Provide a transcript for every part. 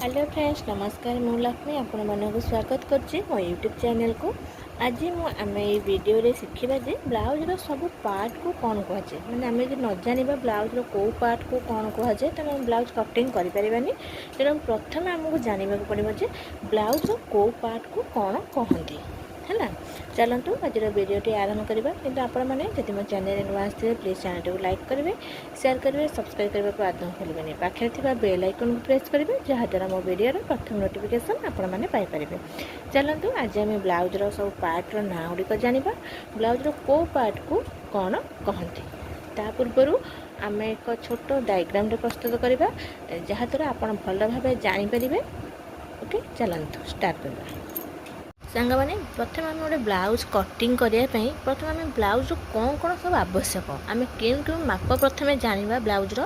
Hello friends नमस्कार मु लक्ष्मी आपण मानक स्वागत करछि मो यूट्यूब चैनल को। आज आम वीडियो रे शिखा जे ब्लाउज सब पार्ट को कौन कहुए मैंने आम जो न जाना ब्लाउज कौ पार्ट को कौन कहुए तेना ब्लाउज कटिंग करें तेणु प्रथम आमको जानवा पड़ो जे ब्लाउज कौ पार्ट को कौन कहती है। चलतु आज वीडियो आरंभ करवा कि आपण मैंने जब मो चैनल नुआ आसते प्लीज चैनल को लाइक करेंगे शेयर करेंगे सब्सक्राइब करने को आदम खोलेंगे पाखे थी बेल आइकन को प्रेस करेंगे जहाँद्वारा मो वीडियो प्रथम नोटिफिकेशन आपण मैंने पाइपर। चलतु आज आम ब्लाउजर सब पार्टर ना गुड़िक जाना ब्लाउजर कौ पार्ट को कौन कहती ता पूर्व आम एक छोट डायग्राम प्रस्तुत करवा जहाँद्वारा आप भल भाव जानीपर। ओके चलतु स्टार्ट करवा सांग मैंने प्रथम आम गोटे ब्लाउज कटिंग करने प्रथम आम ब्लाउज कौन कौन सब आवश्यक आम क्यों माप प्रथम जाना ब्लाउजर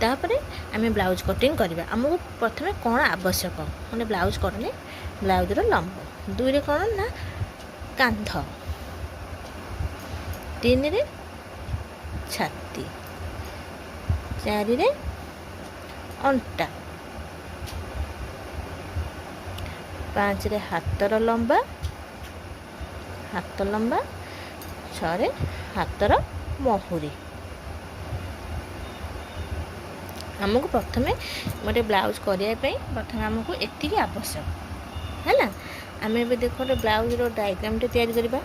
तापर आम ब्लाउज कटिंग करवा आमको प्रथम कौन आवश्यक मैंने ब्लाउज करने ब्लाउजर लंब दुई रे कौन ना कांध तीन रे छाती चारि रे अंटा पाँच रे हाथर लंबा हाथ लंबा छे हाथर महुरी आमको प्रथम गोटे ब्लाउज करने प्रथम आमको एति आवश्यक है ना। आम ए देख ब्लाउज डायग्राम तैयारी करवा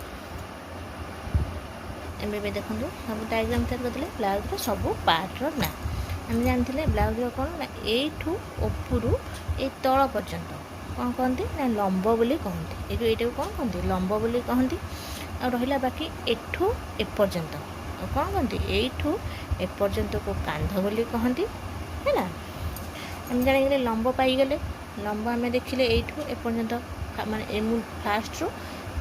एवं देखो सब डायग्राम तैयारी करते ब्लाउज सब पार्टर ना आम जानते ब्लाउज कौन ना यू उपरू ये तल पर्यंत कौन कहते ना लंब बोली कहते ये कौन कहते लंब बोली कहते आ रहा बाकी एठू एपर्यंत कौन कहते एठू एपर्यंत को कांध बोली कहती है ना। आम जान लंब पाईगले लंब आम देखिले एठू एपर्यंत माने फास्ट रू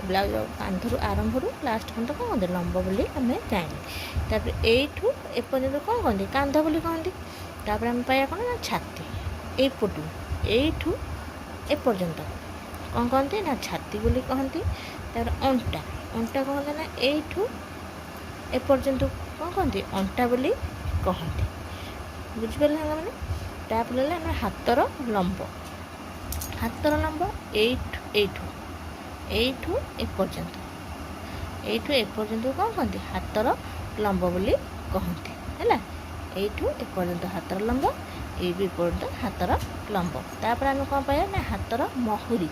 ब्लाउज कांधरू आरंभ रू लास्ट पर्यंत कौन कहते लंब बोली आम जाने तापर एठू एपर्यंत कौन कहते कांध बोली कहती तापर आम पाया कौन ना छाती एपटू एठू एपर्यंत कौन कहते ना छाती बोली कहती तार अंटा अंटा कहते ना एठू एपर्यंत कौन कहते अंटा बोली कहती बुझिपारे मैंने तापर आम हाथर लंब एठू एठू एपर्यंत कौन कहते हाथर लंब बोली कहती है एठू एपर्यंत हाथर लंब ये भी पर्यंत हाथर लंब तापर आम कौन पाया ना हाथर महुरी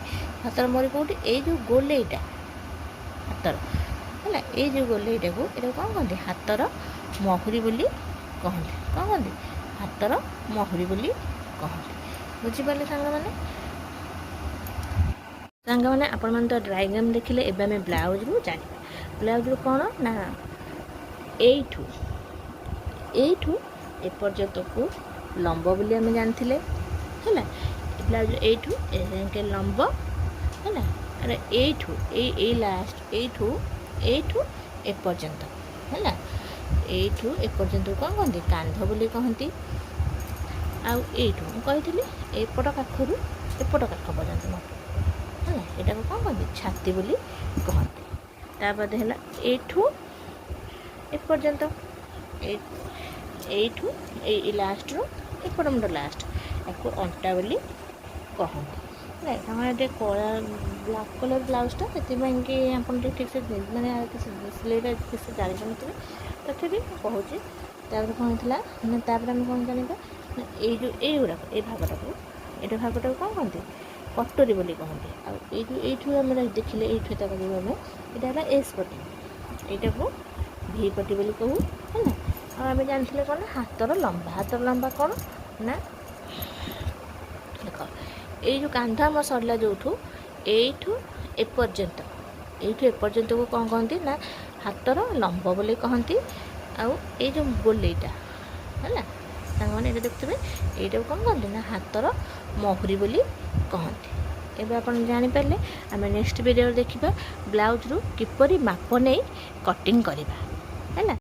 कौटी ये जो गोलेटा हाथर है ये जो गोलेटा को ये कौन कहते हाथर महुरी बोली कहते कौन कहते हाथर महुरी बोली कहते बुझिपारे सांग मैंने आपण मैंने तो डायग्राम देखिले एवं आम ब्लाउज रू जाना ब्लाउज रू कौन ना एठू एपर्यंत को लंब बोली आम जानते है ब्लाउज एठू ए लंब है अरे एठू ए लास्ट एठू एपर्यंत है एठू एपर्यंत कौन कहते कांध बोली कहती आठू कही एपट काखरू एपट काख पर्यंत है यहाँ कौन कहते छाती बोली कहती तापर है एठू एपर्यंत एठू ए लास्ट रू एपट मुंड लास्ट या अंटा बोली कहते ये कला ब्लाक कलर ब्लाउजटा से आप ठीक से मैंने सिलैटा ठीक से जानी पारे तथापि कहूँ तापर कौन होता तापर आम कौन जाना ये गुड़ाक ये भागटा को कौन कहते कटोरी बोली कहते आठू आम देखिले ये आम यहाँ एस पटी यहाँ को भी पटी बोली कहूँ है आम जानते कौन हाथर लंबा कौन ना देख ये जो कांध आम सरला जो एठू एपर्यंत को कौन कहती ना हाथर लंब बोली कहती आई जो गोलेटा है मैंने ये देखते ये कौन कहते ना हाथर महुरी बोली कहती एवं आप जानीपारे आम नेक्स्ट वीडियो देखा ब्लाउज रू किपरि माप नहीं कटिंग करवा है।